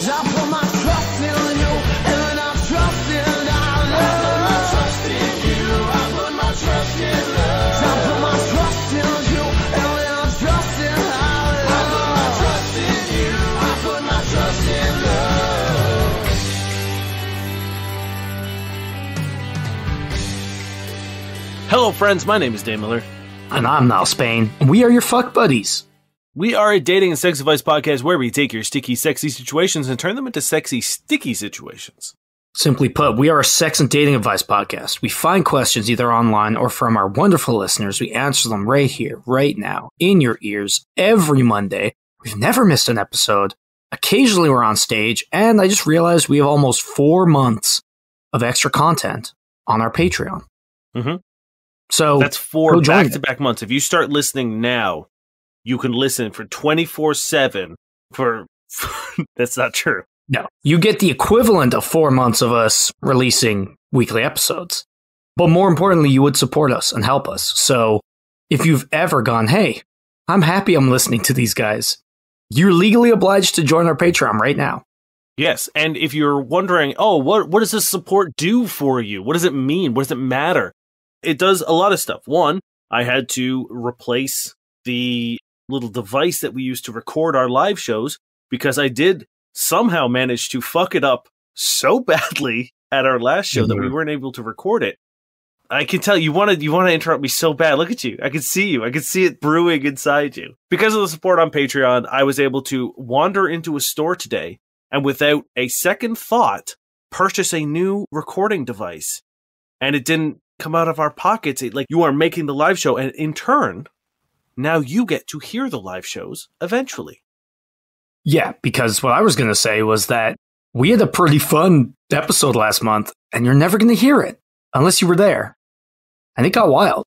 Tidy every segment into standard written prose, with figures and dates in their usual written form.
I put my trust in you, and I trust in our love. I put my trust in you, I put my trust in love. I put my trust in you, and I trust in our love. I put my trust in you, I put my trust in love. Hello friends, my name is Dave Miller. And I'm Niall Spain. We are your fuck buddies. We are a dating and sex advice podcast where we take your sticky, sexy situations and turn them into sexy, sticky situations. Simply put, we are a sex and dating advice podcast. We find questions either online or from our wonderful listeners. We answer them right here, right now, in your ears, every Monday. We've never missed an episode. Occasionally we're on stage, and I just realized we have almost 4 months of extra content on our Patreon. Mm-hmm. So that's 4 back-to-back months. If you start listening now, you can listen for 24/7 for... That's not true. No. You get the equivalent of 4 months of us releasing weekly episodes. But more importantly, you would support us and help us. So if you've ever gone, hey, I'm happy I'm listening to these guys, you're legally obliged to join our Patreon right now. Yes, and if you're wondering, oh, what does this support do for you? What does it mean? What does it matter? It does a lot of stuff. One, I had to replace the little device that we use to record our live shows because I did somehow manage to fuck it up so badly at our last show that we weren't able to record it. I can tell you want to interrupt me so bad. Look at you. I can see you. I can see it brewing inside you. Because of the support on Patreon, I was able to wander into a store today and without a second thought, purchase a new recording device. And it didn't come out of our pockets. You are making the live show, and in turn, now you get to hear the live shows eventually. Yeah, because what I was going to say was that we had a pretty fun episode last month, and you're never going to hear it unless you were there. And it got wild.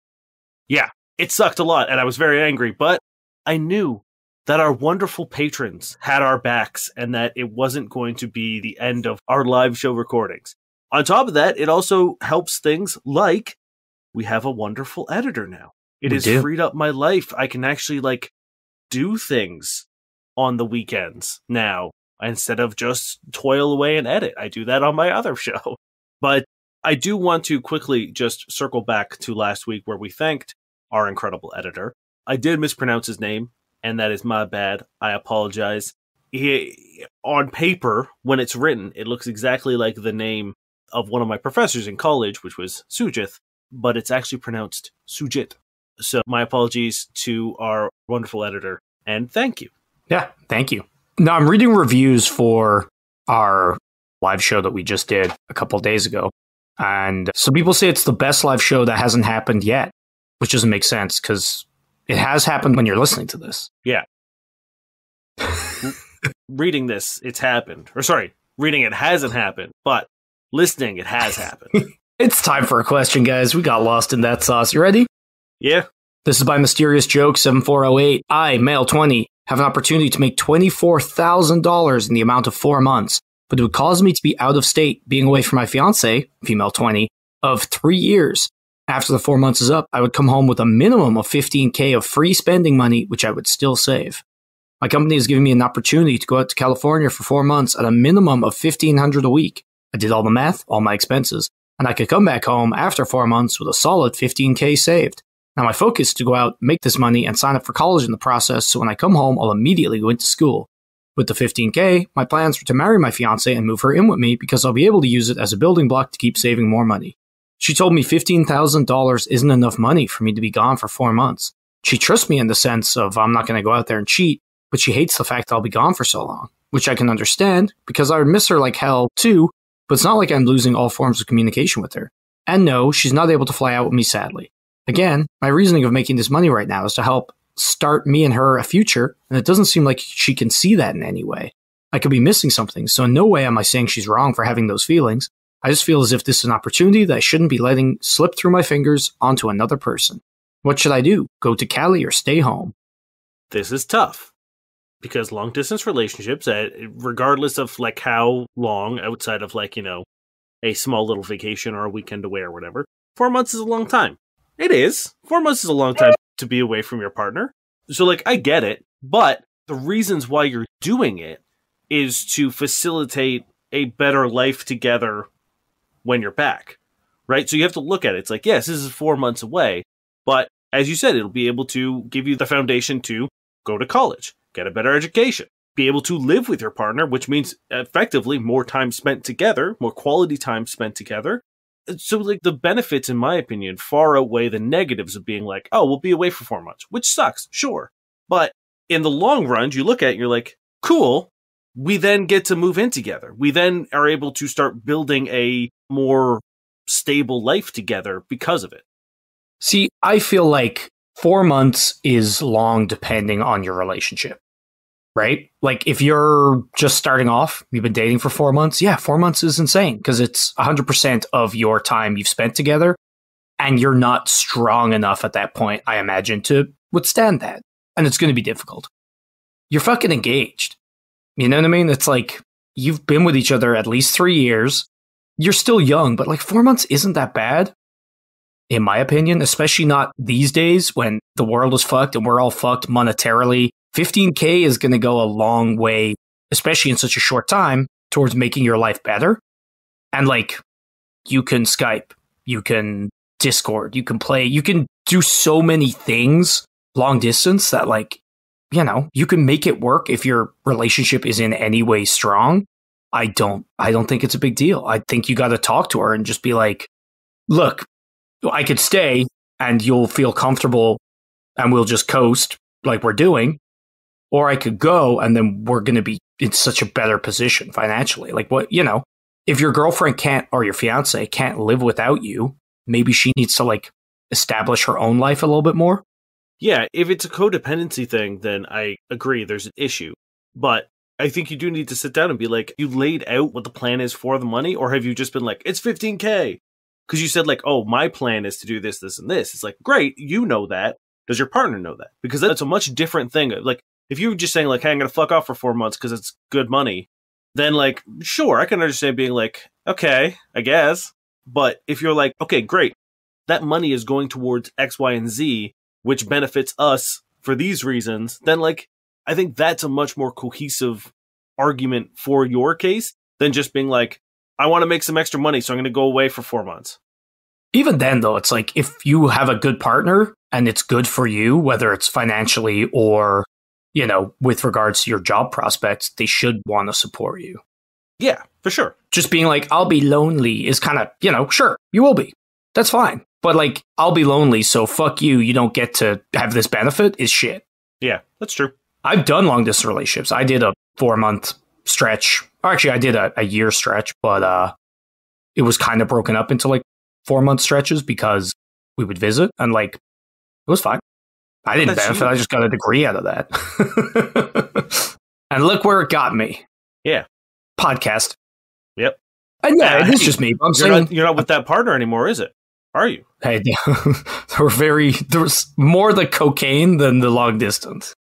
Yeah, it sucked a lot, and I was very angry, but I knew that our wonderful patrons had our backs and that it wasn't going to be the end of our live show recordings. On top of that, it also helps things like we have a wonderful editor now. It has freed up my life. I can actually do things on the weekends now instead of just toil away and edit. I do that on my other show. But I do want to quickly just circle back to last week where we thanked our incredible editor. I did mispronounce his name, and that is my bad. I apologize. On paper, when it's written, it looks exactly like the name of one of my professors in college, which was Sujith, but it's actually pronounced Sujit. So my apologies to our wonderful editor, and thank you. Yeah, thank you. Now, I'm reading reviews for our live show that we just did a couple days ago, and some people say it's the best live show that hasn't happened yet, which doesn't make sense, because it has happened when you're listening to this. Yeah. Reading this, it's happened. Or sorry, reading it hasn't happened, but listening, it has happened. It's time for a question, guys. We got lost in that sauce. You ready? Yeah. This is by Mysterious Joke 7408. I, male 20, have an opportunity to make $24,000 in the amount of 4 months, but it would cause me to be out of state, being away from my fiance, female 20, of 3 years. After the 4 months is up, I would come home with a minimum of $15,000 of free spending money, which I would still save. My company has given me an opportunity to go out to California for 4 months at a minimum of $1,500 a week. I did all the math, all my expenses, and I could come back home after 4 months with a solid $15,000 saved. Now my focus is to go out, make this money, and sign up for college in the process, so when I come home, I'll immediately go into school. With the $15,000, my plans were to marry my fiancée and move her in with me because I'll be able to use it as a building block to keep saving more money. She told me $15,000 isn't enough money for me to be gone for 4 months. She trusts me in the sense of I'm not going to go out there and cheat, but she hates the fact that I'll be gone for so long, which I can understand because I would miss her like hell too, but it's not like I'm losing all forms of communication with her. And no, she's not able to fly out with me, sadly. Again, my reasoning of making this money right now is to help start me and her a future, and it doesn't seem like she can see that in any way. I could be missing something, so in no way am I saying she's wrong for having those feelings. I just feel as if this is an opportunity that I shouldn't be letting slip through my fingers onto another person. What should I do? Go to Cali or stay home? This is tough. Because long distance relationships, regardless of how long outside of a small little vacation or a weekend away or whatever, 4 months is a long time. It is. 4 months is a long time to be away from your partner. So I get it, but the reasons why you're doing it is to facilitate a better life together when you're back, right? So you have to look at it. It's like, yes, this is 4 months away, but as you said, it'll be able to give you the foundation to go to college, get a better education, be able to live with your partner, which means effectively more time spent together, more quality time spent together. So like the benefits, in my opinion, far outweigh the negatives of being like, oh, we'll be away for 4 months, which sucks, sure. But in the long run, you look at it and you're like, cool, we then get to move in together. We then are able to start building a more stable life together because of it. See, I feel like 4 months is long depending on your relationship, right? Like if you're just starting off, you've been dating for 4 months. Yeah, 4 months is insane because it's 100% of your time you've spent together. And you're not strong enough at that point, I imagine, to withstand that. And it's going to be difficult. You're fucking engaged. You know what I mean? It's like you've been with each other at least 3 years. You're still young, but like 4 months isn't that bad, in my opinion, especially not these days when the world is fucked and we're all fucked monetarily. 15K is going to go a long way, especially in such a short time, towards making your life better. And like, you can Skype, you can Discord, you can play, you can do so many things long distance that like, you know, you can make it work if your relationship is in any way strong. I don't think it's a big deal. I think you got to talk to her and just be like, look, I could stay and you'll feel comfortable and we'll just coast like we're doing. Or I could go and then we're going to be in such a better position financially. Like what, you know, if your girlfriend can't, or your fiance can't live without you, maybe she needs to like establish her own life a little bit more. Yeah, if it's a codependency thing, then I agree there's an issue. But I think you do need to sit down and be like, you laid out what the plan is for the money, or have you just been like, it's 15K? Because you said like, oh, my plan is to do this, this, and this. It's like, great, you know that. Does your partner know that? Because that's a much different thing. Like, if you were just saying like, hey, I'm going to fuck off for 4 months because it's good money, then like, sure, I can understand being like, okay, I guess. But if you're like, okay, great, that money is going towards X, Y, and Z, which benefits us for these reasons, then like, I think that's a much more cohesive argument for your case than just being like, I want to make some extra money, so I'm going to go away for 4 months. Even then, though, it's like if you have a good partner and it's good for you, whether it's financially or, you know, with regards to your job prospects, they should want to support you. Yeah, for sure. Just being like, I'll be lonely is kind of, you know, sure, you will be. That's fine. But like, I'll be lonely, so fuck you, you don't get to have this benefit is shit. Yeah, that's true. I've done long distance relationships. I did a 4 month stretch. Or actually, I did a year stretch, but it was kind of broken up into like 4 month stretches because we would visit and like, it was fine. I didn't benefit. I just got a degree out of that. And look where it got me. Yeah. Podcast. Yep. And yeah, it is just me. You're not with that partner anymore, is it? Are you? Hey, there was more the cocaine than the long distance.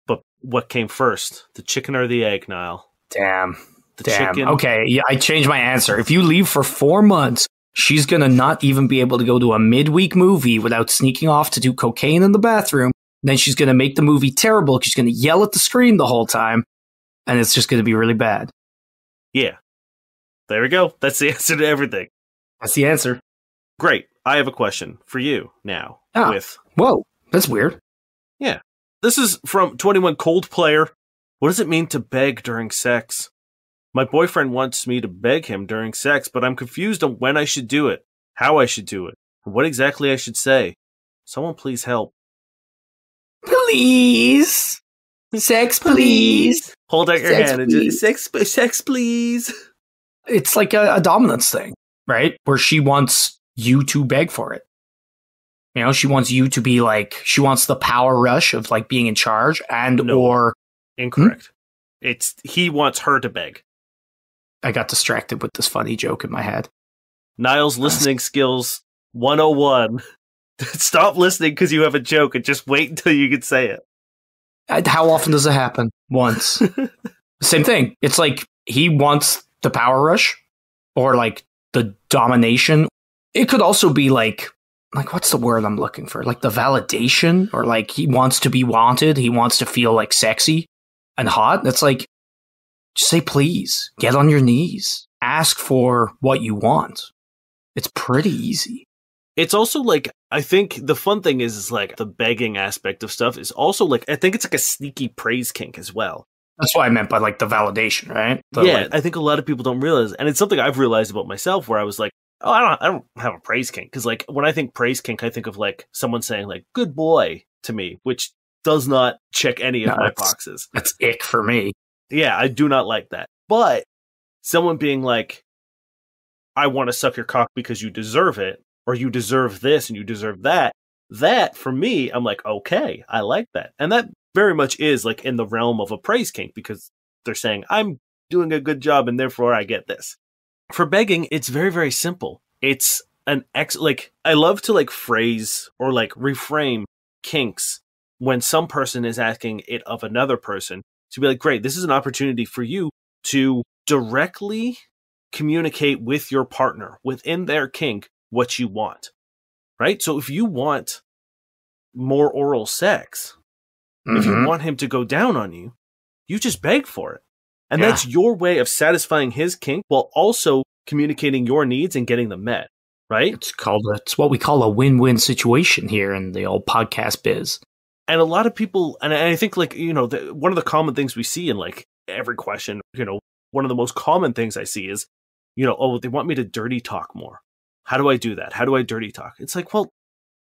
But what came first? The chicken or the egg, Niall? Damn. Chicken. Okay, yeah, I changed my answer. If you leave for 4 months, she's going to not even be able to go to a midweek movie without sneaking off to do cocaine in the bathroom. Then she's going to make the movie terrible. She's going to yell at the screen the whole time. And it's just going to be really bad. Yeah. There we go. That's the answer to everything. That's the answer. Great. I have a question for you now. Whoa, that's weird. Yeah. This is from 21 Cold Player. What does it mean to beg during sex? My boyfriend wants me to beg him during sex, but I'm confused on when I should do it, how I should do it, and what exactly I should say. Someone please help. Please. Sex, please. Hold out your hand and just, sex, please. It's like a dominance thing, right? Where she wants you to beg for it. You know, she wants you to be like, she wants the power rush of like being in charge or... Incorrect. It's, he wants her to beg. I got distracted with this funny joke in my head. Niall's listening skills 101. Stop listening because you have a joke and just wait until you can say it. How often does it happen? Once. Same thing. It's like he wants the power rush or like the domination. It could also be like what's the word I'm looking for? Like the validation, or like he wants to be wanted. He wants to feel like sexy and hot. That's like, Just say please. Get on your knees. Ask for what you want. It's pretty easy. It's also like, I think the fun thing is like the begging aspect of stuff is also like, I think it's like a sneaky praise kink as well. That's what I meant by like the validation, right? I think a lot of people don't realize, and it's something I've realized about myself where I was like, oh, I don't have a praise kink. Because like when I think praise kink, I think of like someone saying like good boy to me, which does not check any of my boxes. That's ick for me. Yeah, I do not like that. But someone being like, I want to suck your cock because you deserve it, or you deserve this and you deserve that. That, for me, I'm like, okay, I like that. And that very much is like in the realm of a praise kink because they're saying, I'm doing a good job and therefore I get this. For begging, it's very, very simple. It's like, I love to like phrase or like reframe kinks when some person is asking it of another person to be like, great, this is an opportunity for you to directly communicate with your partner within their kink what you want, right? So if you want more oral sex, if you want him to go down on you, you just beg for it. And that's your way of satisfying his kink while also communicating your needs and getting them met, right? It's what we call a win-win situation here in the old podcast biz. And a lot of people, and I think like, you know, one of the common things we see in like every question, you know, one of the most common things I see is, you know, oh, they want me to dirty talk more. How do I do that? How do I dirty talk? It's like, well,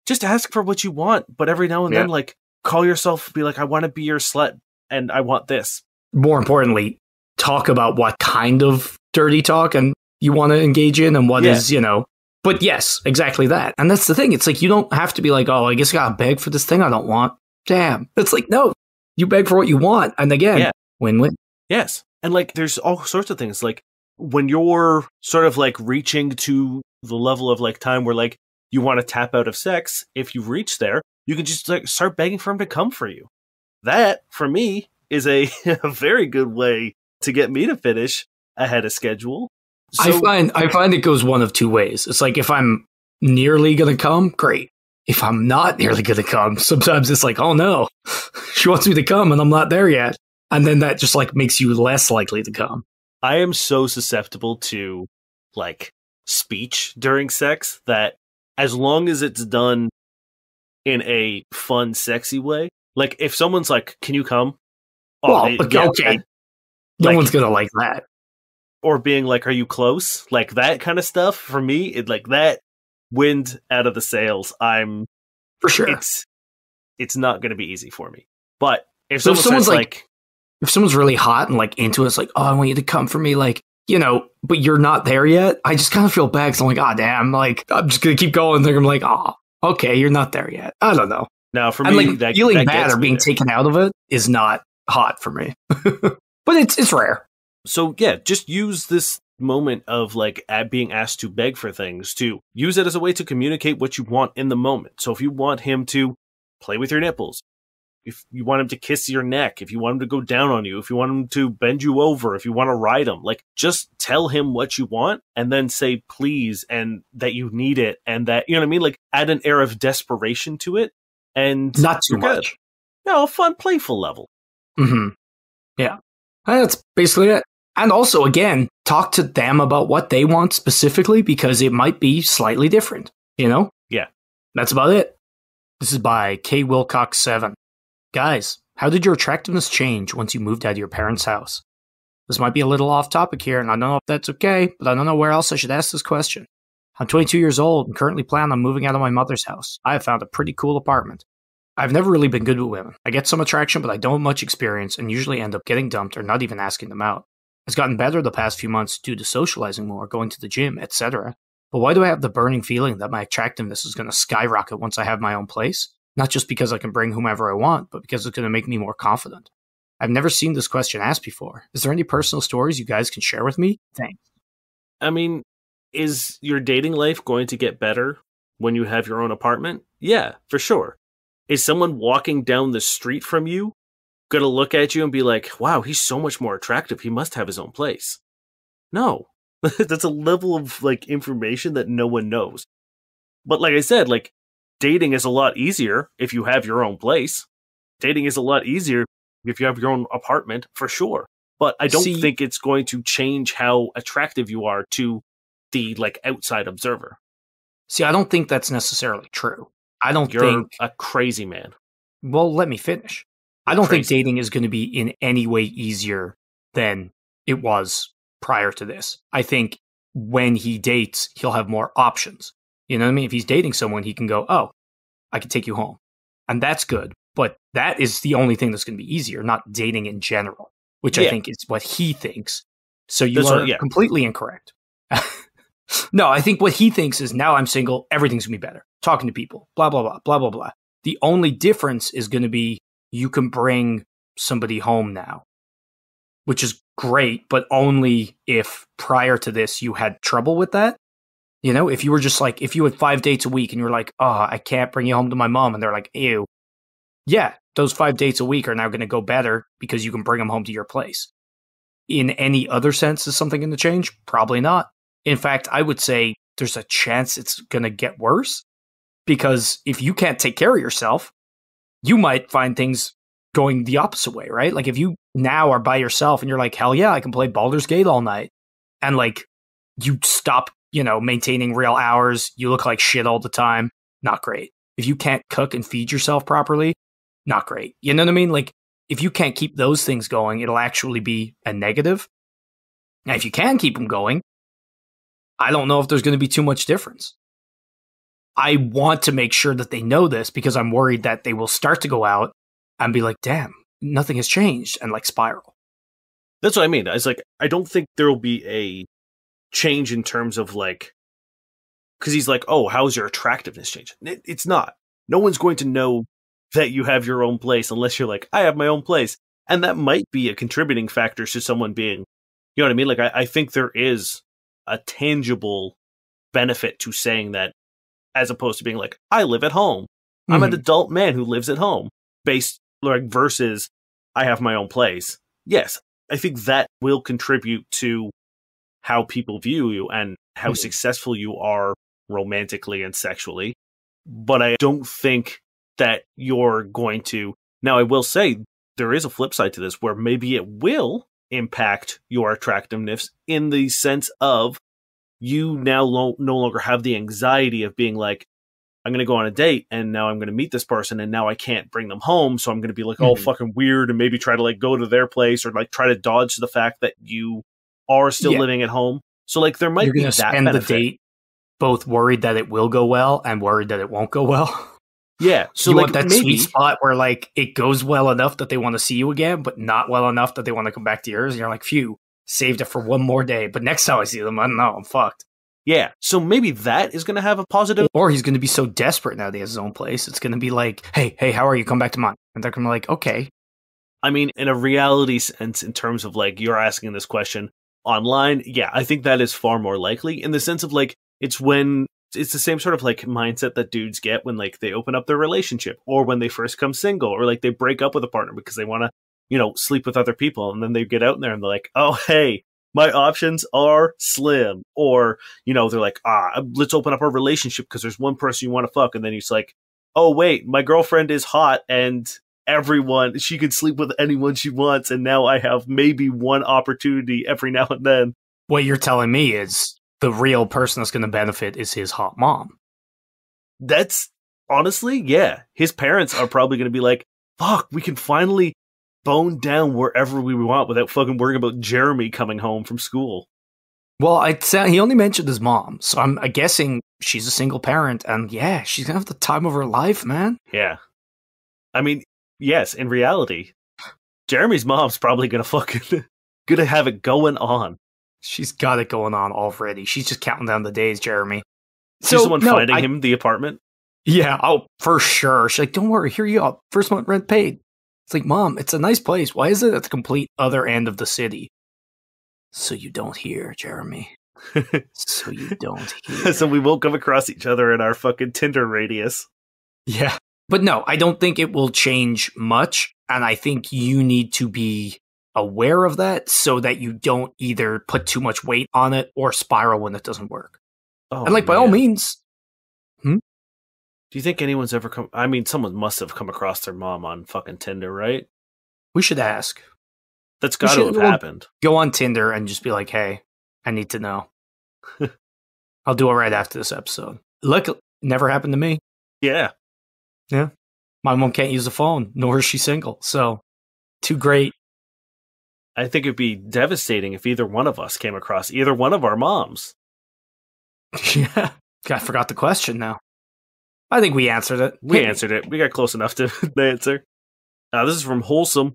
just ask for what you want, but every now and then, like, call yourself, be like, I want to be your slut and I want this. More importantly, talk about what kind of dirty talk and you want to engage in and what is, you know. But yes, exactly that. And that's the thing. It's like, you don't have to be like, oh, I guess I got to beg for this thing I don't want. Damn. It's like, no, you beg for what you want. And again, win-win. Yes. And like, there's all sorts of things. Like when you're sort of like reaching to the level of like time where like you want to tap out of sex, if you reach there, you can just like start begging for him to come for you. That, for me, is a very good way to get me to finish ahead of schedule. So, I find it goes one of two ways. It's like if I'm nearly going to come, great. If I'm not nearly going to come, sometimes it's like, oh no, she wants me to come and I'm not there yet. And then that just like makes you less likely to come. I am so susceptible to like speech during sex that as long as it's done in a fun, sexy way, like if someone's like, can you come? Oh, well, okay. No one's going to like that. Or being like, are you close? Like that kind of stuff. For me, it like that wind out of the sails. I'm for sure. It's not going to be easy for me. But if someone's like, if someone's really hot and like into it, it's like, oh, I want you to come for me, like, you know, but you're not there yet. I just kind of feel bad because I'm like, oh, damn, like I'm just gonna keep going. I'm like, oh, okay, you're not there yet. I don't know. Now for and me, like that feeling bad or being taken out of it is not hot for me. But it's rare. So yeah, just use this moment of like being asked to beg for things to use it as a way to communicate what you want in the moment. So if you want him to play with your nipples, if you want him to kiss your neck, if you want him to go down on you, if you want him to bend you over, if you want to ride him, like just tell him what you want and then say please and that you need it and that, you know what I mean? Like add an air of desperation to it and not too much. No, a fun, playful level. Mm-hmm. Yeah. That's basically it. And also, again, talk to them about what they want specifically because it might be slightly different, you know? Yeah. That's about it. This is by K. Wilcox 7. Guys, how did your attractiveness change once you moved out of your parents' house? This might be a little off topic here, and I don't know if that's okay, but I don't know where else I should ask this question. I'm 22 years old and currently plan on moving out of my mother's house. I have found a pretty cool apartment. I've never really been good with women. I get some attraction, but I don't have much experience and usually end up getting dumped or not even asking them out. It's gotten better the past few months due to socializing more, going to the gym, etc. But why do I have the burning feeling that my attractiveness is going to skyrocket once I have my own place? Not just because I can bring whomever I want, but because it's going to make me more confident. I've never seen this question asked before. Is there any personal stories you guys can share with me? Thanks. I mean, is your dating life going to get better when you have your own apartment? Yeah, for sure. Is someone walking down the street from you going to look at you and be like, wow, he's so much more attractive. He must have his own place. No. That's a level of like information that no one knows. But like I said, like dating is a lot easier if you have your own place. Dating is a lot easier if you have your own apartment, for sure. but I don't think it's going to change how attractive you are to the like outside observer. See, I don't think that's necessarily true. I don't You're think a crazy man. Well, let me finish. I don't think dating is going to be in any way easier than it was prior to this. I think when he dates, he'll have more options. You know what I mean? If he's dating someone, he can go, oh, I can take you home. And that's good. But that is the only thing that's going to be easier, not dating in general, which I think is what he thinks. So you are completely incorrect. No, I think what he thinks is now I'm single, everything's going to be better. Talking to people, blah, blah, blah, blah, blah, blah. The only difference is going to be you can bring somebody home now, which is great, but only if prior to this you had trouble with that. You know, if you were just like, if you had 5 dates a week and you were like, oh, I can't bring you home to my mom. And they're like, ew. Yeah, those 5 dates a week are now going to go better because you can bring them home to your place. In any other sense, is something going to change? Probably not. In fact, I would say there's a chance it's going to get worse because if you can't take care of yourself, you might find things going the opposite way, right? Like if you now are by yourself and you're like, hell yeah, I can play Baldur's Gate all night. And like you stop, you know, maintaining real hours. You look like shit all the time. Not great. If you can't cook and feed yourself properly, not great. You know what I mean? Like if you can't keep those things going, it'll actually be a negative. Now, if you can keep them going, I don't know if there's going to be too much difference. I want to make sure that they know this because I'm worried that they will start to go out and be like, damn, nothing has changed, and like spiral. That's what I mean. It's like, I don't think there will be a change in terms of like, because he's like, oh, how's your attractiveness change? It's not. No one's going to know that you have your own place unless you're like, I have my own place. And that might be a contributing factor to someone being, you know what I mean? Like, I think there is a tangible benefit to saying that as opposed to being like, I live at home. I'm an adult man who lives at home based like versus I have my own place. Yes, I think that will contribute to how people view you and how successful you are romantically and sexually. But I don't think that you're going to. Now, I will say there is a flip side to this where maybe it will impact your attractiveness in the sense of you now no longer have the anxiety of being like, I'm going to go on a date and now I'm going to meet this person and now I can't bring them home. So I'm going to be like all fucking weird and maybe try to like go to their place or like try to dodge the fact that you are still living at home. So like there might be that spend benefit. The date both worried that it will go well and worried that it won't go well. Yeah. So you like want that sweet spot where like it goes well enough that they want to see you again, but not well enough that they want to come back to yours. And you're like, phew, saved it for one more day. But next time I see them, I don't know, I'm fucked. Yeah, so maybe that is going to have a positive. Or he's going to be so desperate now that he has his own place. It's going to be like, hey, how are you? Come back to mine. And they're going to be like, okay. I mean, in a reality sense, in terms of like, you're asking this question online, yeah, I think that is far more likely in the sense of like, it's the same sort of like mindset that dudes get when like they open up their relationship or when they first come single or like they break up with a partner because they want to, you know, sleep with other people. And then they get out there and they're like, oh, hey, my options are slim. Or, you know, they're like, let's open up our relationship because there's one person you want to fuck. And then he's like, oh, wait, my girlfriend is hot and she could sleep with anyone she wants. And now I have maybe one opportunity every now and then. What you're telling me is the real person that's going to benefit is his hot mom. That's honestly, yeah. His parents are probably going to be like, fuck, we can finally bone down wherever we want without fucking worrying about Jeremy coming home from school. Well, he only mentioned his mom, so I'm guessing she's a single parent, and yeah, she's gonna have the time of her life, man. Yeah. I mean, yes, in reality, Jeremy's mom's probably gonna have it going on. She's got it going on already. She's just counting down the days, Jeremy. She's the one finding him the apartment? Yeah, oh, for sure. She's like, don't worry, here you go. First month rent paid. It's like, Mom, it's a nice place. Why is it at the complete other end of the city? So you don't hear, Jeremy. So you don't hear. So we won't come across each other in our fucking Tinder radius. Yeah. But no, I don't think it will change much. And I think you need to be aware of that so that you don't either put too much weight on it or spiral when it doesn't work. Oh, and like, by all means. Do you think anyone's ever come? I mean, someone must have come across their mom on fucking Tinder, right? We should ask. That's got to have happened. Go on Tinder and just be like, hey, I need to know. I'll do it right after this episode. Look, never happened to me. Yeah. Yeah. My mom can't use a phone, nor is she single. So, too great. I think it'd be devastating if either one of us came across either one of our moms. Yeah. I forgot the question now. I think we answered it. We answered it. We got close enough to the answer. This is from Wholesome.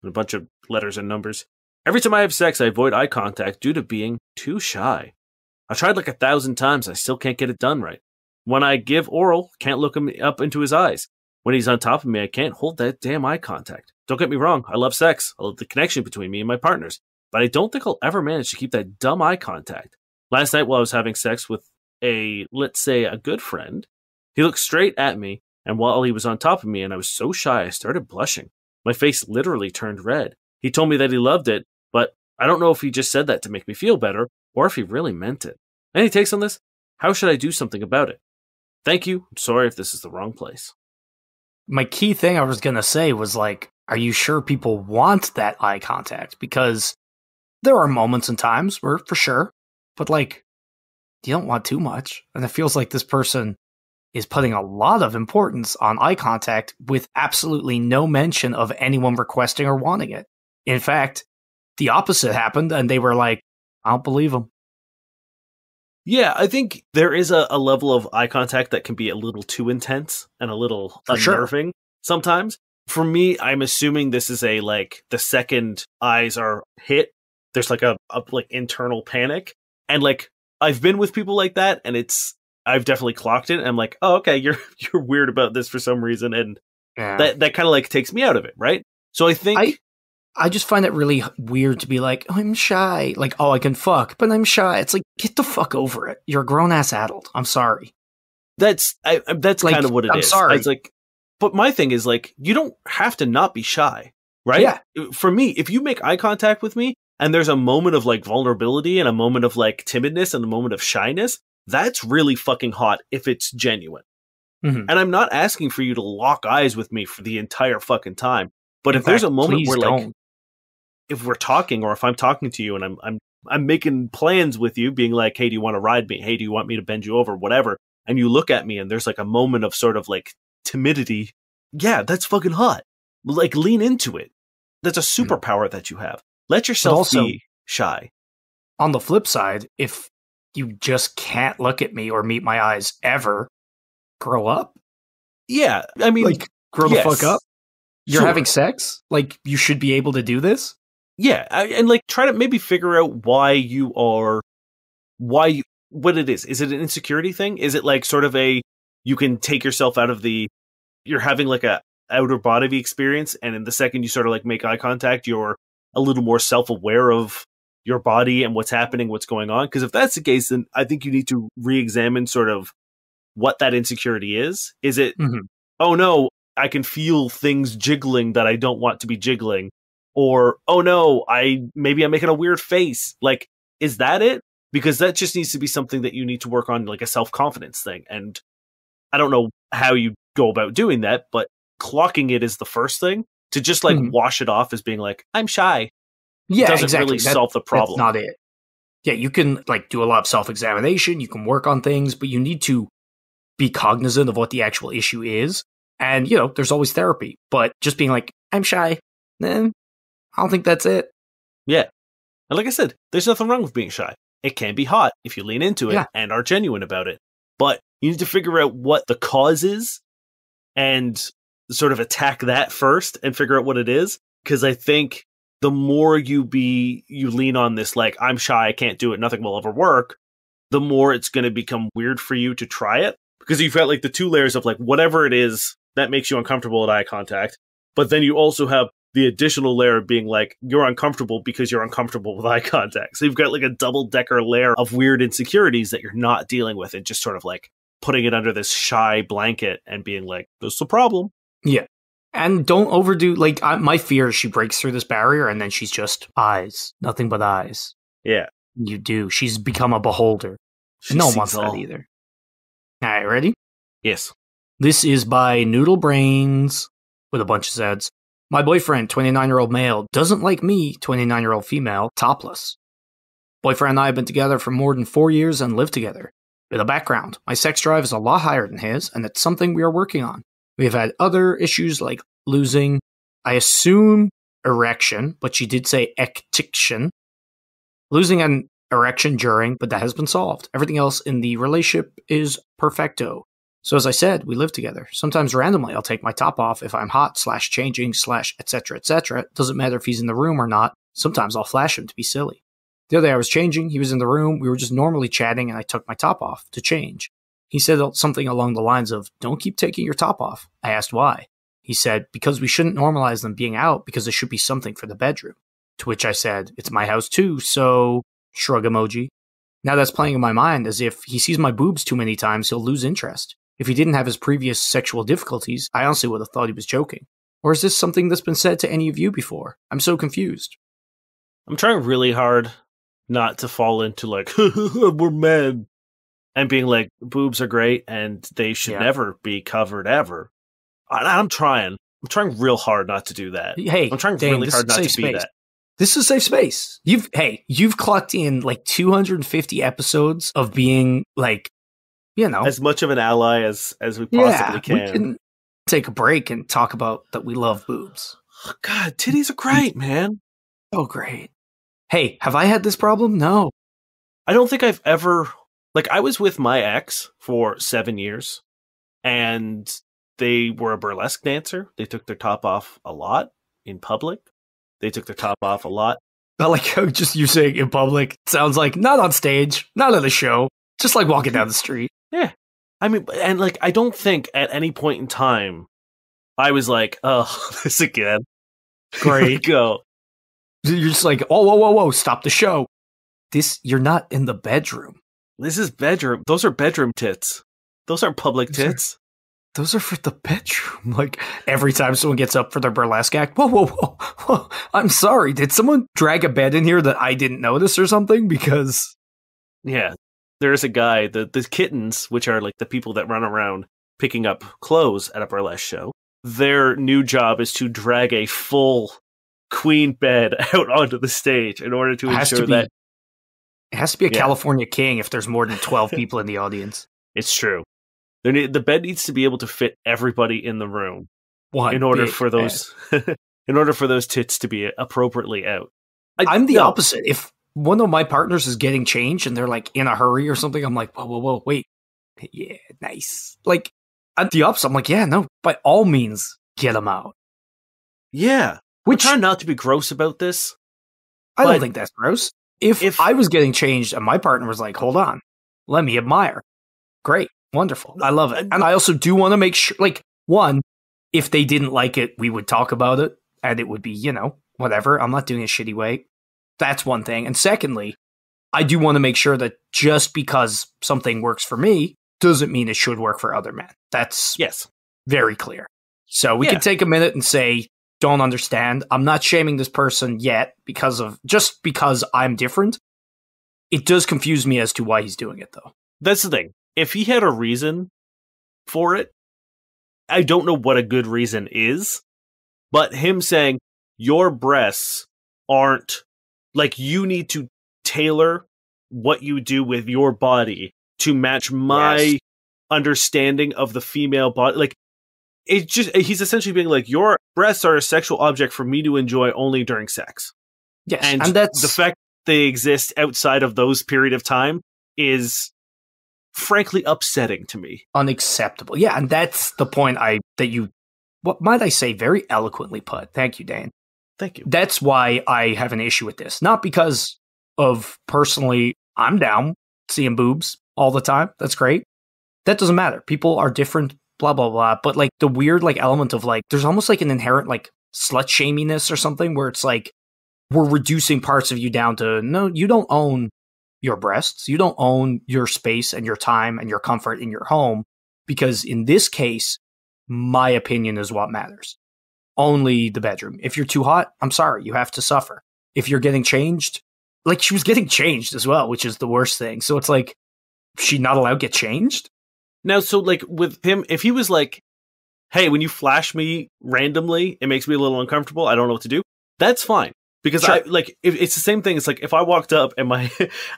A bunch of letters and numbers. Every time I have sex, I avoid eye contact due to being too shy. I tried like 1,000 times. I still can't get it done right. When I give oral, can't look him up into his eyes. When he's on top of me, I can't hold that damn eye contact. Don't get me wrong. I love sex. I love the connection between me and my partners. But I don't think I'll ever manage to keep that dumb eye contact. Last night while I was having sex with let's say a good friend, he looked straight at me, and while he was on top of me and I was so shy, I started blushing. My face literally turned red. He told me that he loved it, but I don't know if he just said that to make me feel better or if he really meant it. Any takes on this? How should I do something about it? Thank you. I'm sorry if this is the wrong place. My key thing I was going to say was like, are you sure people want that eye contact? Because there are moments and times where, for sure, but like, you don't want too much. And it feels like this person is putting a lot of importance on eye contact with absolutely no mention of anyone requesting or wanting it. In fact, the opposite happened, and they were like, I don't believe them. Yeah, I think there is a level of eye contact that can be a little too intense and a little unnerving sometimes. For me, I'm assuming this is the second eyes are hit, there's like a internal panic. And like, I've been with people like that, and I've definitely clocked it. And I'm like, oh, okay, you're weird about this for some reason. And that kind of like takes me out of it, right? So I think I just find it really weird to be like, oh, I'm shy. Like, oh, I can fuck, but I'm shy. It's like, get the fuck over it. You're a grown-ass adult. I'm sorry. That's like, kind of what it is. I'm sorry. It's like, but my thing is like, you don't have to not be shy, right? Yeah. For me, if you make eye contact with me and there's a moment of like vulnerability and a moment of like timidness and a moment of shyness, that's really fucking hot if it's genuine. Mm-hmm. And I'm not asking for you to lock eyes with me for the entire fucking time. But if there's a moment where like, if we're talking or if I'm talking to you and I'm making plans with you being like, hey, do you want to ride me? Hey, do you want me to bend you over? Whatever. And you look at me and there's like a moment of sort of like timidity. Yeah, that's fucking hot. Like lean into it. That's a superpower that you have. Let yourself be shy. On the flip side, if you just can't look at me or meet my eyes ever, grow up. Yeah. I mean, like grow the fuck up. You're having sex. Like you should be able to do this. Yeah, and like try to maybe figure out what it is. Is it an insecurity thing? Is it like sort of you can take yourself out of you're having like a outer body experience, and in the second you sort of like make eye contact, you're a little more self-aware of your body and what's happening, what's going on. Because if that's the case, then I think you need to re-examine sort of what that insecurity is. Is it, oh no, I can feel things jiggling that I don't want to be jiggling? Or, oh no, maybe I'm making a weird face. Like, is that it? Because that just needs to be something that you need to work on, like a self-confidence thing. And I don't know how you go about doing that, but clocking it is the first thing. To just like wash it off as being like, I'm shy. Yeah, doesn't really solve the problem. That's not it. Yeah, you can like do a lot of self-examination. You can work on things, but you need to be cognizant of what the actual issue is. And, you know, there's always therapy. But just being like, I'm shy, I don't think that's it. Yeah. And like I said, there's nothing wrong with being shy. It can be hot if you lean into it and are genuine about it. But you need to figure out what the cause is and sort of attack that first and figure out what it is. Because I think the more you lean on this, like, I'm shy, I can't do it, nothing will ever work, the more it's going to become weird for you to try it. Because you've got like the two layers of like whatever it is that makes you uncomfortable at eye contact. But then you also have the additional layer of being like, you're uncomfortable because you're uncomfortable with eye contact. So you've got like a double-decker layer of weird insecurities that you're not dealing with and just sort of like putting it under this shy blanket and being like, this is a problem. Yeah. And don't overdo, like, my fear is she breaks through this barrier and then she's just eyes. Nothing but eyes. Yeah. You do. She's become a beholder. No one wants that either. All right, ready? Yes. This is by Noodle Brains with a bunch of Zs. My boyfriend, 29-year-old male, doesn't like me, 29-year-old female, topless. Boyfriend and I have been together for more than 4 years and live together. Bit of background. My sex drive is a lot higher than his, and it's something we are working on. We have had other issues like losing, I assume, erection, but she did say ectiction. Losing an erection during, but that has been solved. Everything else in the relationship is perfecto. So as I said, we live together. Sometimes randomly I'll take my top off if I'm hot / changing / etc. etc. Doesn't matter if he's in the room or not. Sometimes I'll flash him to be silly. The other day I was changing, he was in the room, we were just normally chatting and I took my top off to change. He said something along the lines of, "Don't keep taking your top off." I asked why. He said, "Because we shouldn't normalize them being out because it should be something for the bedroom." To which I said, "It's my house too, so..." Shrug emoji. Now that's playing in my mind as if he sees my boobs too many times, he'll lose interest. If he didn't have his previous sexual difficulties, I honestly would have thought he was joking. Or is this something that's been said to any of you before? I'm so confused. I'm trying really hard not to fall into like, we're men, and being like, boobs are great and they should never be covered ever. I'm trying real hard not to do that. Hey, I'm trying Dane, really hard not to be that. This is a safe space. You've clocked in like 250 episodes of being like, as much of an ally as we possibly can. We can take a break and talk about that we love boobs. Oh, God, titties are great, man. Oh, great. Hey, have I had this problem? No. I don't think I've ever... Like, I was with my ex for 7 years, and they were a burlesque dancer. They took their top off a lot in public. They took their top off a lot. I like how just you saying in public sounds like not on stage, not at a show, just like walking down the street. Yeah. I mean, and like, I don't think at any point in time I was like, oh, this again. Great. Go. You're just like, oh, whoa, stop the show. You're not in the bedroom. This is bedroom. Those are bedroom tits. Those aren't public tits. Those are for the bedroom. Like, every time someone gets up for their burlesque act, whoa. I'm sorry. Did someone drag a bed in here that I didn't notice or something? Because... Yeah. There's a guy, the kittens, which are like the people that run around picking up clothes at a burlesque show, their new job is to drag a full queen bed out onto the stage in order to ensure that... It has to be a California king if there's more than 12 people in the audience. It's true. The bed needs to be able to fit everybody in the room in order for those tits to be appropriately out. I'm the opposite. If one of my partners is getting changed and they're like in a hurry or something, I'm like, whoa, wait. Yeah, nice. Like, at the opposite, I'm like, yeah, no, by all means, get them out. Yeah. We're trying not to be gross about this. I don't think that's gross. If I was getting changed and my partner was like, hold on, let me admire. Great. Wonderful. I love it. And I also do want to make sure, like, one, if they didn't like it, we would talk about it and it would be, whatever. I'm not doing a shitty way. That's one thing. And secondly, I do want to make sure that just because something works for me doesn't mean it should work for other men. That's very clear. So we can take a minute and say, don't understand. I'm not shaming this person yet because I'm different. It does confuse me as to why he's doing it, though. That's the thing. If he had a reason for it, I don't know what a good reason is, but him saying your breasts aren't, like, you need to tailor what you do with your body to match my understanding of the female body. Like, it's just, he's essentially being like, your breasts are a sexual object for me to enjoy only during sex. Yes. And that's the fact they exist outside of those period of time is frankly upsetting to me. Unacceptable. Yeah, and that's the point what might I say, very eloquently put. Thank you, Dan. Thank you. That's why I have an issue with this. Not because of personally, I'm down seeing boobs all the time. That's great. That doesn't matter. People are different, blah, blah, blah. But like the weird like element of like, there's almost like an inherent like slut shaminess or something where it's like, we're reducing parts of you down to, no, you don't own your breasts. You don't own your space and your time and your comfort in your home. Because in this case, my opinion is what matters. Only the bedroom. If you're too hot, I'm sorry, you have to suffer. If you're getting changed, like she was getting changed as well, which is the worst thing. So it's like, she not allowed to get changed? Now, so like with him, if he was like, hey, when you flash me randomly, it makes me a little uncomfortable. I don't know what to do. That's fine. Because Sure. it's the same thing. It's like if I walked up and my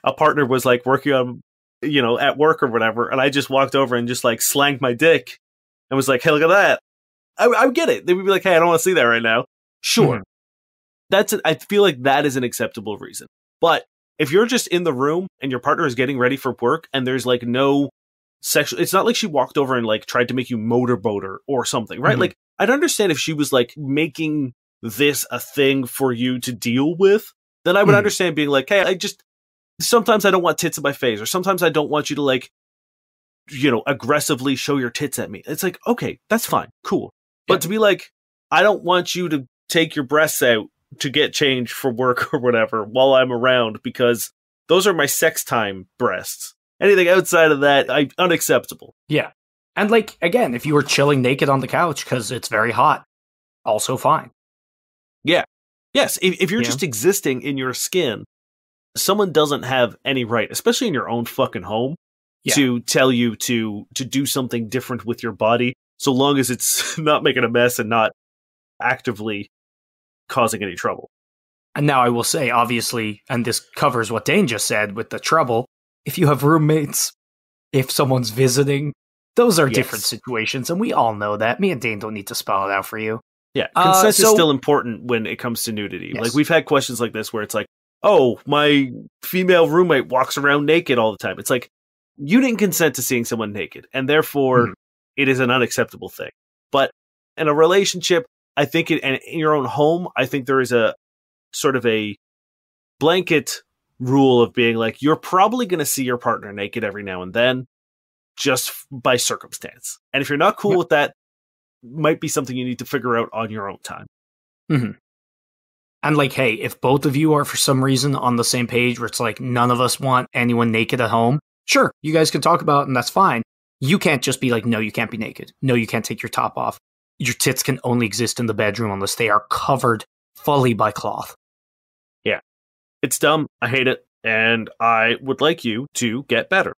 a partner was like working on, at work or whatever, and I just walked over and just like slanged my dick and was like, hey, look at that. I would get it. They would be like, hey, I don't want to see that right now. Sure. I feel like that is an acceptable reason. But if you're just in the room and your partner is getting ready for work and there's like no sexual, it's not like she walked over and like tried to make you motorboat her or something, right? Like I'd understand if she was like making this a thing for you to deal with, then I would understand being like, hey, sometimes I don't want tits in my face, or sometimes I don't want you to like, aggressively show your tits at me. It's like, okay, that's fine. Cool. But to be like, I don't want you to take your breasts out to get changed for work or whatever while I'm around, because those are my sex time breasts. Anything outside of that, unacceptable. Yeah. And like, again, if you were chilling naked on the couch because it's very hot, also fine. Yeah. Yes. If you're just existing in your skin, someone doesn't have any right, especially in your own fucking home, to tell you to do something different with your body, so long as it's not making a mess and not actively causing any trouble. And now I will say, obviously, and this covers what Dane just said with the trouble, if you have roommates, if someone's visiting, those are different situations, and we all know that. Me and Dane don't need to spell it out for you. Yeah, consent is still important when it comes to nudity. Yes. Like, we've had questions like this where it's like, oh, my female roommate walks around naked all the time. It's like, you didn't consent to seeing someone naked, and therefore it is an unacceptable thing. But in a relationship, I think and in your own home, I think there is a sort of a blanket rule of being like, you're probably going to see your partner naked every now and then, just by circumstance. And if you're not cool with that, might be something you need to figure out on your own time. And like, hey, if both of you are for some reason on the same page where it's like none of us want anyone naked at home, sure, you guys can talk about it and that's fine. You can't just be like, no, you can't be naked. No, you can't take your top off. Your tits can only exist in the bedroom unless they are covered fully by cloth. Yeah. It's dumb. I hate it. And I would like you to get better.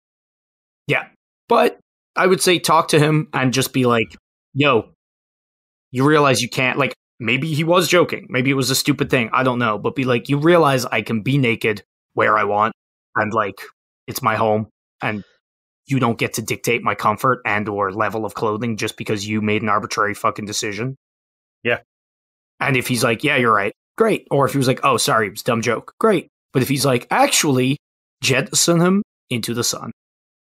Yeah. But I would say talk to him and just be like, yo, you realize you can't, like, maybe he was joking. Maybe it was a stupid thing. I don't know. But be like, you realize I can be naked where I want. And like, it's my home. And you don't get to dictate my comfort and or level of clothing just because you made an arbitrary fucking decision. Yeah. And if he's like, yeah, you're right, great. Or if he was like, oh, sorry, it was a dumb joke, great. But if he's like, actually, jettison him into the sun.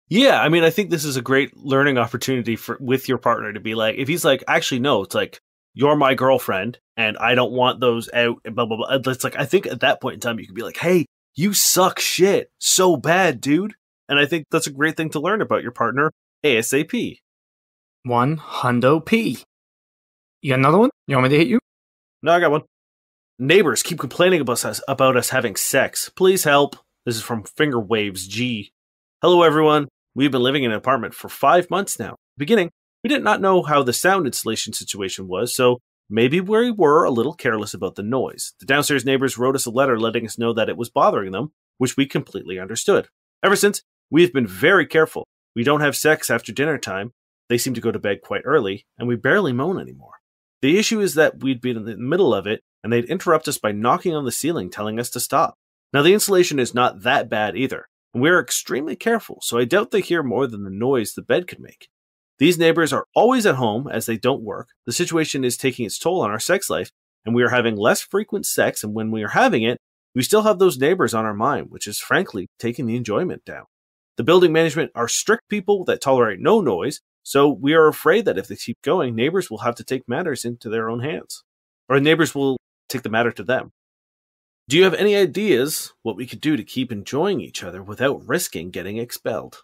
Yeah, I mean, I think this is a great learning opportunity with your partner to be like, if he's like, actually, no, it's like, you're my girlfriend and I don't want those out and blah, blah, blah. It's like, I think at that point in time, you could be like, hey, you suck shit so bad, dude. And I think that's a great thing to learn about your partner ASAP. 100p. You got another one? You want me to hit you? No, I got one. Neighbors keep complaining about us having sex. Please help. This is from Finger Waves G. Hello, everyone. We've been living in an apartment for 5 months now. Beginning, we did not know how the sound installation situation was, so maybe we were a little careless about the noise. The downstairs neighbors wrote us a letter letting us know that it was bothering them, which we completely understood. Ever since, we have been very careful. We don't have sex after dinner time. They seem to go to bed quite early, and we barely moan anymore. The issue is that we'd been in the middle of it, and they'd interrupt us by knocking on the ceiling telling us to stop. Now, the insulation is not that bad either, and we are extremely careful, so I doubt they hear more than the noise the bed could make. These neighbors are always at home as they don't work. The situation is taking its toll on our sex life, and we are having less frequent sex, and when we are having it, we still have those neighbors on our mind, which is frankly taking the enjoyment down. The building management are strict people that tolerate no noise, so we are afraid that if they keep going, neighbors will have to take matters into their own hands. Or neighbors will take the matter to them. Do you have any ideas what we could do to keep enjoying each other without risking getting expelled?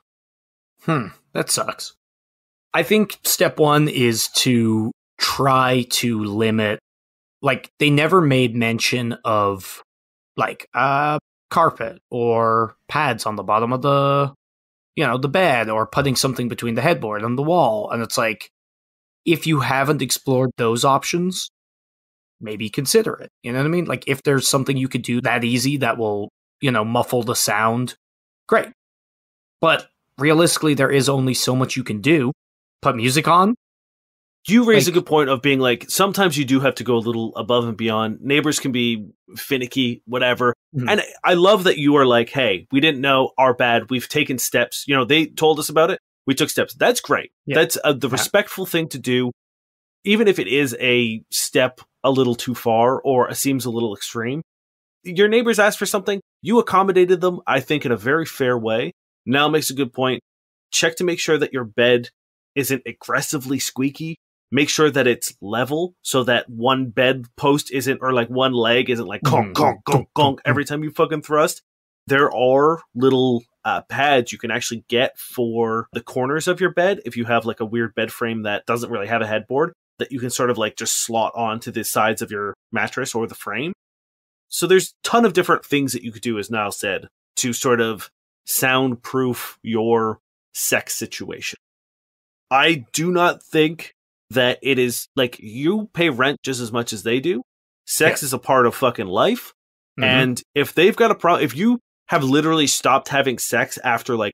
That sucks. I think step one is to try to limit, like, they never made mention of, like, carpet or pads on the bottom of the bed, or putting something between the headboard and the wall. And it's like, if you haven't explored those options, maybe consider it. You know what I mean? Like, if there's something you could do that easy that will, muffle the sound, great. But realistically, there is only so much you can do. Put music on, You raise a good point of being like, sometimes you do have to go a little above and beyond. Neighbors can be finicky, whatever. Mm-hmm. And I love that you are like, hey, we didn't know, our bad. We've taken steps. They told us about it. We took steps. That's great. Yeah. That's the respectful thing to do. Even if it is a step a little too far or seems a little extreme. Your neighbors asked for something. You accommodated them, I think, in a very fair way. Now makes a good point. Check to make sure that your bed isn't aggressively squeaky. Make sure that it's level so that one bed post isn't, or like one leg isn't like conk, conk, conk, conk every time you fucking thrust. There are little pads you can actually get for the corners of your bed if you have like a weird bed frame that doesn't really have a headboard that you can sort of like just slot onto the sides of your mattress or the frame. So there's a ton of different things that you could do, as Niall said, to sort of soundproof your sex situation. I do not think that it is like you pay rent just as much as they do. Sex is a part of fucking life. Mm-hmm. And if they've got a problem, if you have literally stopped having sex after like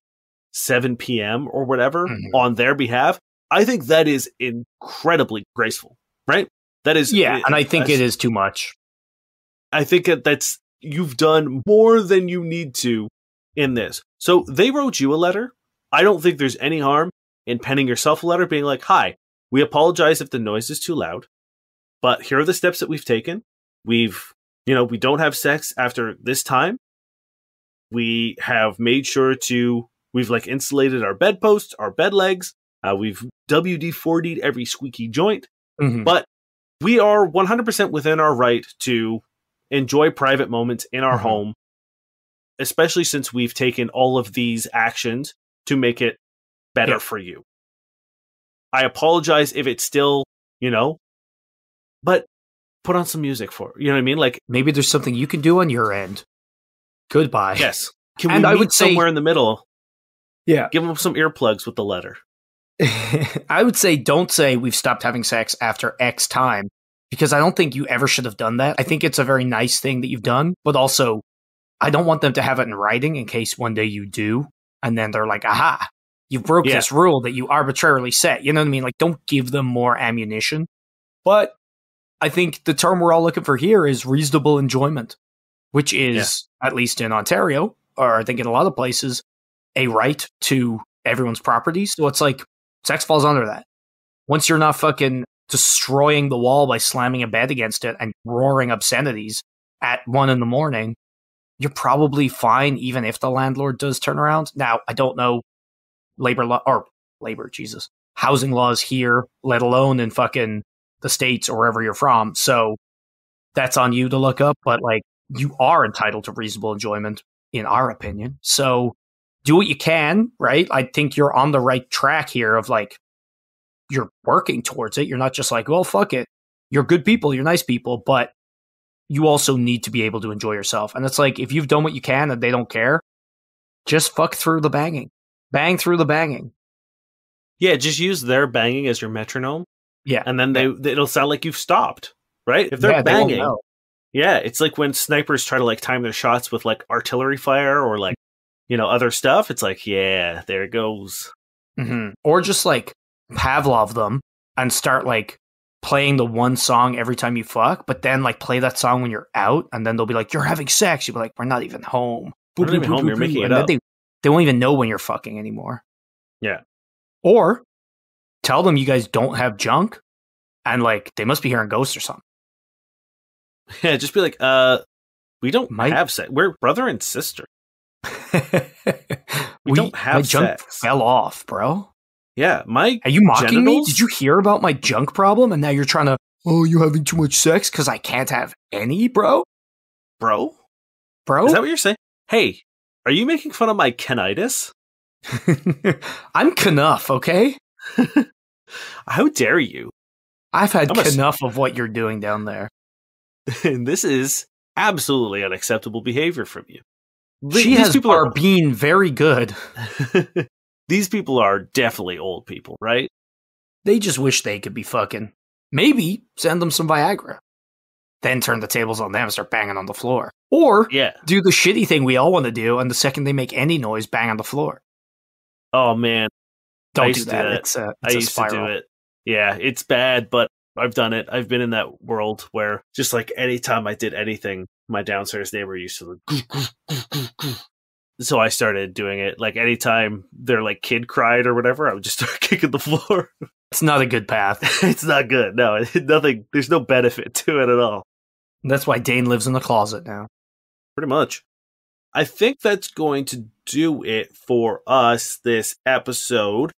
7 p.m. or whatever on their behalf, I think that is incredibly graceful, right? That is. Yeah. And I think it is too much. I think that's, you've done more than you need to in this. So they wrote you a letter. I don't think there's any harm in penning yourself a letter being like, hi, we apologize if the noise is too loud, but here are the steps that we've taken. We don't have sex after this time. We have made sure we've like insulated our bedposts, our bed legs. We've WD-40'd every squeaky joint, but we are 100% within our right to enjoy private moments in our home, especially since we've taken all of these actions to make it better for you. I apologize if it's still, but put on some music for it. You know what I mean? Like, maybe there's something you can do on your end. Goodbye. Yes. Can we meet somewhere in the middle? Yeah. Give them some earplugs with the letter. I would say don't say we've stopped having sex after X time, because I don't think you ever should have done that. I think it's a very nice thing that you've done, but also I don't want them to have it in writing in case one day you do, and then they're like, aha, you broke this rule that you arbitrarily set. You know what I mean? Like, don't give them more ammunition. But I think the term we're all looking for here is reasonable enjoyment, which is, at least in Ontario, or I think in a lot of places, a right to everyone's property. So it's like, sex falls under that. Once you're not fucking destroying the wall by slamming a bed against it and roaring obscenities at 1 a.m, you're probably fine, even if the landlord does turn around. Now, I don't know housing laws here, let alone in fucking the States or wherever you're from. So that's on you to look up, but like, you are entitled to reasonable enjoyment, in our opinion. So do what you can, right? I think you're on the right track here of like, you're working towards it. You're not just like, well, fuck it. You're good people. You're nice people, but you also need to be able to enjoy yourself. And it's like, if you've done what you can and they don't care, just fuck through the banging. Bang through the banging. Yeah, just use their banging as your metronome. Yeah. And then it'll sound like you've stopped, right? If they're banging. It's like when snipers try to like time their shots with like artillery fire or like, other stuff. It's like, yeah, there it goes. Or just like Pavlov them and start like playing the one song every time you fuck, but then like play that song when you're out, and then they'll be like, you're having sex. You'll be like, we're not even home. We're not even home. You're making it up. They won't even know when you're fucking anymore. Yeah. Or tell them you guys don't have junk, and like they must be hearing ghosts or something. Yeah, just be like, we don't have sex. We're brother and sister. we don't have my sex. Junk fell off, bro. Yeah, are you mocking me? Did you hear about my junk problem? And now you're trying to, you having too much sex because I can't have any, bro? Bro? Is that what you're saying? Hey, are you making fun of my canitis? I'm Knuff, okay? How dare you? I've had enough of what you're doing down there. And this is absolutely unacceptable behavior from you. These people are being very good. These people are definitely old people, right? They just wish they could be fucking. Maybe send them some Viagra. Then turn the tables on them and start banging on the floor. Or do the shitty thing we all want to do, and the second they make any noise, bang on the floor. Oh, man. Don't do that. It's I used to do it. Yeah, it's bad, but I've done it. I've been in that world where just like anytime I did anything, my downstairs neighbor used to like, so I started doing it. Like anytime their like kid cried or whatever, I would just start kicking the floor. It's not a good path. It's not good. No, nothing. There's no benefit to it at all. That's why Dane lives in the closet now. Pretty much. I think that's going to do it for us this episode.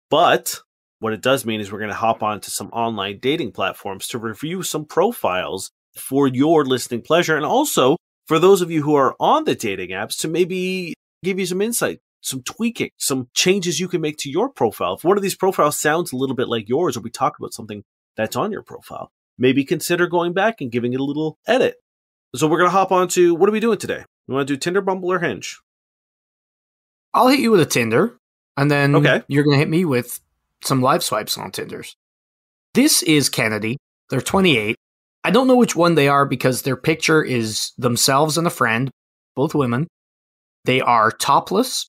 But what it does mean is we're going to hop on to some online dating platforms to review some profiles for your listening pleasure. And also for those of you who are on the dating apps to maybe give you some insight, some tweaking, some changes you can make to your profile. If one of these profiles sounds a little bit like yours, or we talk about something that's on your profile, maybe consider going back and giving it a little edit. So we're going to hop on to, what are we doing today? You want to do Tinder, Bumble, or Hinge? I'll hit you with a Tinder, and then Okay. You're going to hit me with some live swipes on Tinders. This is Kennedy. They're 28. I don't know which one they are because their picture is themselves and a friend, both women. They are topless,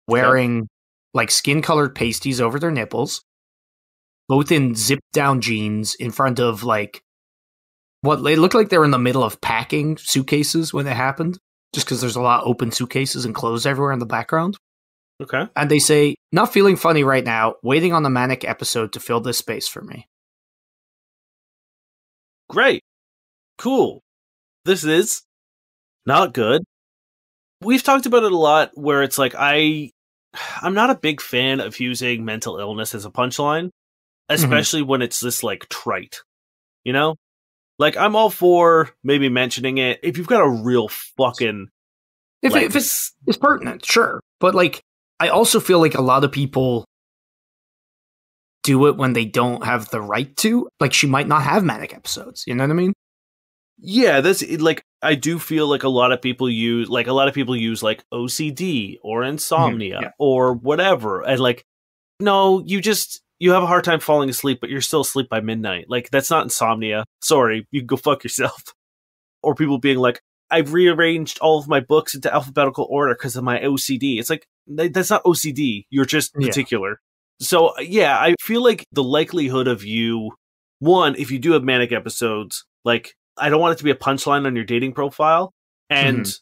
wearing like skin-colored pasties over their nipples, both in zipped-down jeans in front of like what they look like they're in the middle of packing suitcases when it happened, just because there's a lot of open suitcases and clothes everywhere in the background. Okay. And they say, not feeling funny right now, waiting on the manic episode to fill this space for me. Great. Cool. This is not good. We've talked about it a lot where it's like I'm not a big fan of using mental illness as a punchline, especially when it's this like trite, you know? Like I'm all for maybe mentioning it if you've got a real fucking If it's pertinent, sure. But like I also feel like a lot of people do it when they don't have the right to. Like she might not have manic episodes, you know what I mean? Yeah, that's like I do feel like a lot of people use like OCD or insomnia or whatever, and like no, you have a hard time falling asleep, but you're still asleep by midnight. Like that's not insomnia. Sorry, you can go fuck yourself. Or people being like, I've rearranged all of my books into alphabetical order because of my OCD. It's like that's not OCD. You're just particular. So yeah, I feel like the likelihood of you, one, if you do have manic episodes, like I don't want it to be a punchline on your dating profile. And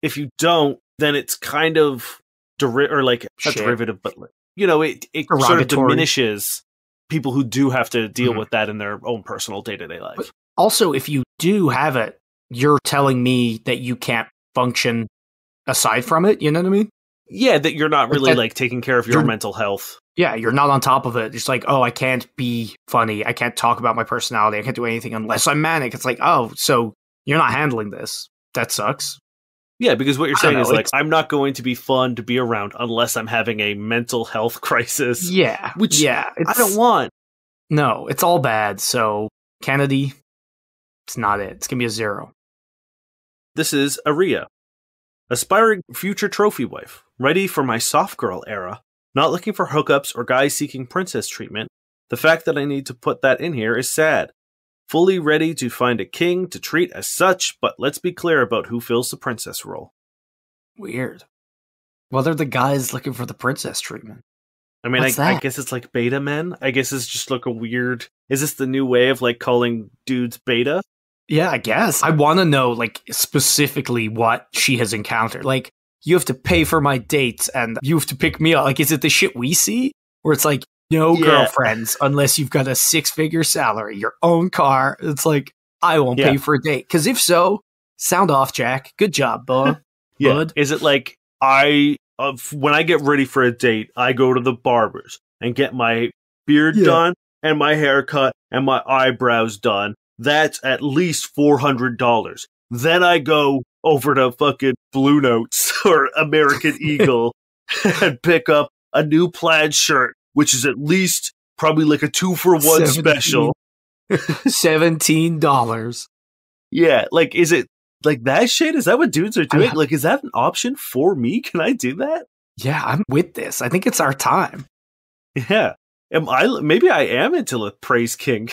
if you don't, then it's kind of not derivative, but you know, it sort of diminishes people who do have to deal with that in their own personal day-to-day life. But also, if you do have it, you're telling me that you can't function aside from it, you know what I mean? Yeah, that you're not really like taking care of your mental health. Yeah, you're not on top of it. It's like, oh, I can't be funny. I can't talk about my personality. I can't do anything unless I'm manic. It's like, oh, so you're not handling this. That sucks. Yeah, because what you're saying is like, I'm not going to be fun to be around unless I'm having a mental health crisis. Yeah. I don't want. No, it's all bad. So, Kennedy, it's not it. It's going to be a 0. This is Aria. Aspiring future trophy wife. Ready for my soft girl era. Not looking for hookups or guys seeking princess treatment. The fact that I need to put that in here is sad. Fully ready to find a king to treat as such, but let's be clear about who fills the princess role. Weird. Well, they're the guys looking for the princess treatment. I mean, I guess it's like beta men. I guess it's just like a weird... Is this the new way of like calling dudes beta? Yeah, I guess. I want to know like specifically what she has encountered. Like, you have to pay for my dates and you have to pick me up. Like, is it the shit we see? Where it's like, no girlfriends unless you've got a 6-figure salary, your own car. It's like, I won't pay for a date. Because if so, sound off, Jack. Good job, bud. Bud. Is it like when I get ready for a date, I go to the barber's and get my beard done and my hair cut and my eyebrows done. That's at least $400. Then I go over to fucking Blue Notes or American Eagle and pick up a new plaid shirt, which is at least probably like a 2-for-1 special. $17. Yeah, like, is it like that shit? Is that what dudes are doing? Like, is that an option for me? Can I do that? Yeah, I'm with this. I think it's our time. Yeah. Maybe I am into a praise king.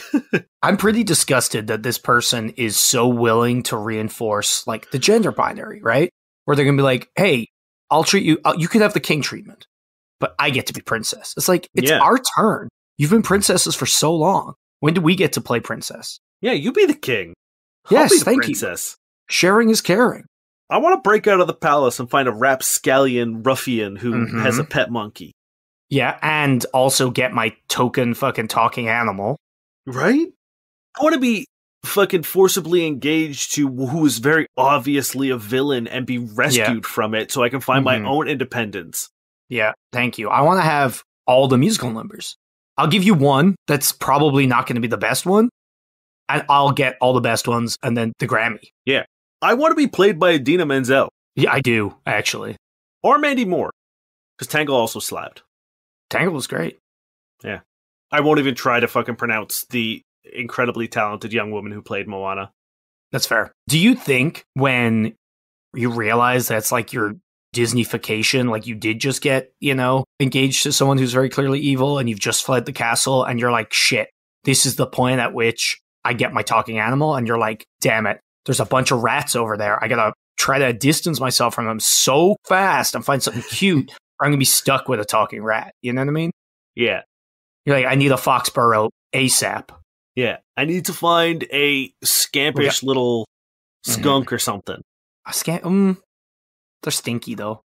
I'm pretty disgusted that this person is so willing to reinforce like the gender binary, right? Where they're going to be like, hey, I'll treat you, you can have the king treatment, but I get to be princess. It's like, it's our turn. You've been princesses for so long. When do we get to play princess? Yeah, you be the king. Yes, I'll be the thank princess. you. Sharing is caring. I want to break out of the palace and find a rapscallion ruffian who has a pet monkey. Yeah, and also get my token fucking talking animal. Right? I want to be fucking forcibly engaged to who is very obviously a villain and be rescued from it so I can find my own independence. Yeah, thank you. I want to have all the musical numbers. I'll give you one that's probably not going to be the best one, and I'll get all the best ones and then the Grammy. Yeah. I want to be played by Idina Menzel. Yeah, I do, actually. Or Mandy Moore. Because Tangle also slapped. Tangle was great. Yeah. I won't even try to fucking pronounce the incredibly talented young woman who played Moana. That's fair. Do you think when you realize that's like your Disneyfication, like you did just get, engaged to someone who's very clearly evil and you've just fled the castle and you're like, shit, this is the point at which I get my talking animal, and you're like, damn it, there's a bunch of rats over there. I gotta try to distance myself from them so fast and find something cute, or I'm gonna be stuck with a talking rat. You know what I mean? Yeah. You're like, I need a foxborough ASAP. Yeah. I need to find a scampish little skunk or something. A they're stinky though.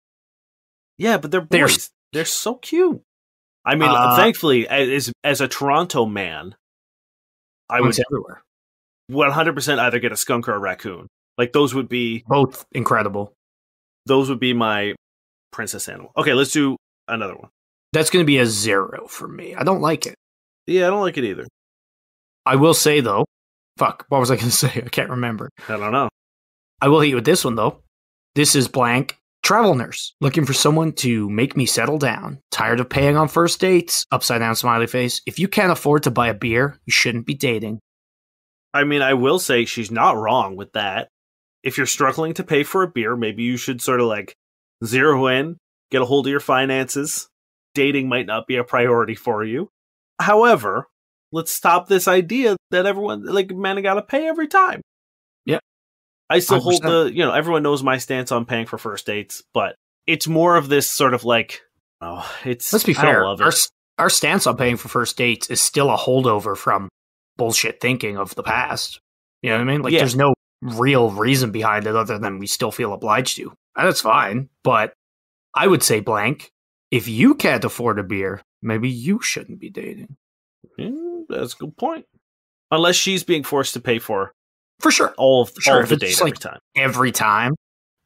Yeah, but they're boys. They're so cute. I mean, thankfully, as a Toronto man, I would everywhere. 100% either get a skunk or a raccoon. Like, those would be... both incredible. Those would be my princess animal. Okay, let's do another one. That's going to be a 0 for me. I don't like it. Yeah, I don't like it either. I will say, though... Fuck, what was I going to say? I can't remember. I don't know. I will hit you with this one, though. This is blank. Travel nurse. Looking for someone to make me settle down. Tired of paying on first dates. Upside down smiley face. If you can't afford to buy a beer, you shouldn't be dating. I mean, I will say she's not wrong with that. If you're struggling to pay for a beer, maybe you should sort of like zero in, get a hold of your finances. Dating might not be a priority for you. However, let's stop this idea that everyone, like, men gotta pay every time. Yeah. I still 100%. hold everyone knows my stance on paying for first dates, but it's more of this sort of like, let's be fair. I don't love it. Our stance on paying for first dates is still a holdover from bullshit thinking of the past. You know what I mean? Like, there's no real reason behind it other than we still feel obliged to. And that's fine. But I would say blank. If you can't afford a beer, maybe you shouldn't be dating. Yeah, that's a good point. Unless she's being forced to pay for sure all of the if date it's every like time. Every time.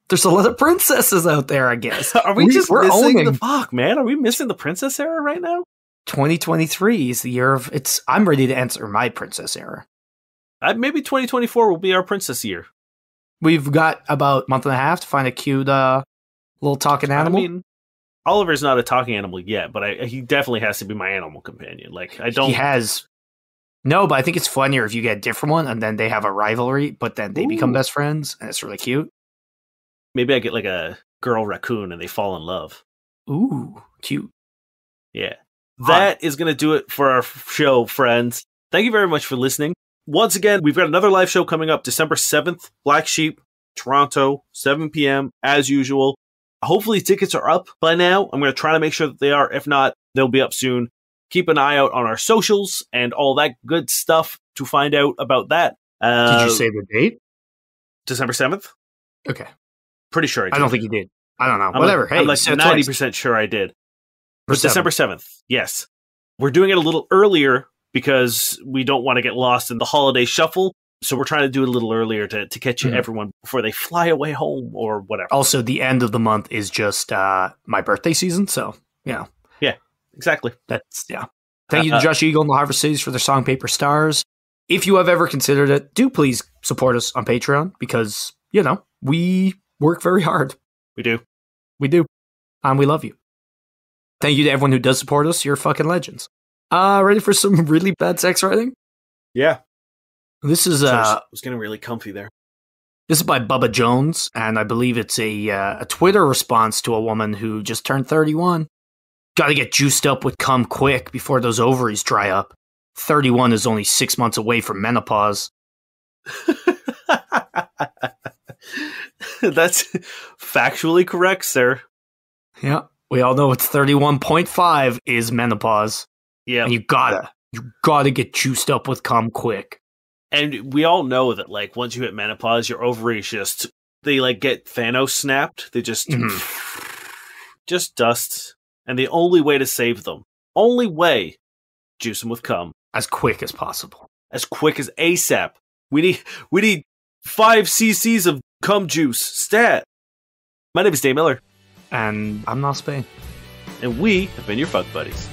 There's a lot of princesses out there, I guess. Are we just we're missing owning the fuck, man? Are we missing the princess era right now? 2023 is the year of I'm ready to enter my princess era. Maybe 2024 will be our princess year. We've got about a month and a half to find a cute little talking animal. I mean, Oliver's not a talking animal yet, but he definitely has to be my animal companion. Like, I don't... He has... No, but I think it's funnier if you get a different one and then they have a rivalry, but then they become best friends, and it's really cute. Maybe I get like a girl raccoon and they fall in love. Ooh, cute. Yeah. That is going to do it for our show, friends. Thank you very much for listening. Once again, we've got another live show coming up December 7th, Black Sheep, Toronto, 7 p.m. as usual. Hopefully tickets are up by now. I'm going to try to make sure that they are. If not, they'll be up soon. Keep an eye out on our socials and all that good stuff to find out about that. Did you say the date? December 7th? Okay. Pretty sure I did. I don't think you did. I don't know. I'm Whatever. I'm like so 90% sure I did. But December 7th. Yes. We're doing it a little earlier because we don't want to get lost in the holiday shuffle. So we're trying to do it a little earlier to catch everyone before they fly away home or whatever. Also, the end of the month is just my birthday season. So, Yeah, exactly. Thank you to Josh Eagle and the Harvest Cities for their song Paper Stars. If you have ever considered it, do please support us on Patreon because, we work very hard. We do. We do. And we love you. Thank you to everyone who does support us. You're fucking legends. Ready for some really bad sex writing? Yeah. This is I was getting really comfy there. This is by Bubba Jones, and I believe it's a Twitter response to a woman who just turned 31. Gotta get juiced up with cum quick before those ovaries dry up. 31 is only 6 months away from menopause. That's factually correct, sir. Yeah, we all know it's 31.5 is menopause. Yeah. And you gotta get juiced up with cum quick. And we all know that, like, once you hit menopause, your ovaries they, like, get Thanos snapped. They just dust. And the only way to save them, juice them with cum. As quick as possible. As quick as ASAP. We need 5 cc's of cum juice. Stat. My name is Dave Miller. And I'm not Spain. And we have been your fuck buddies.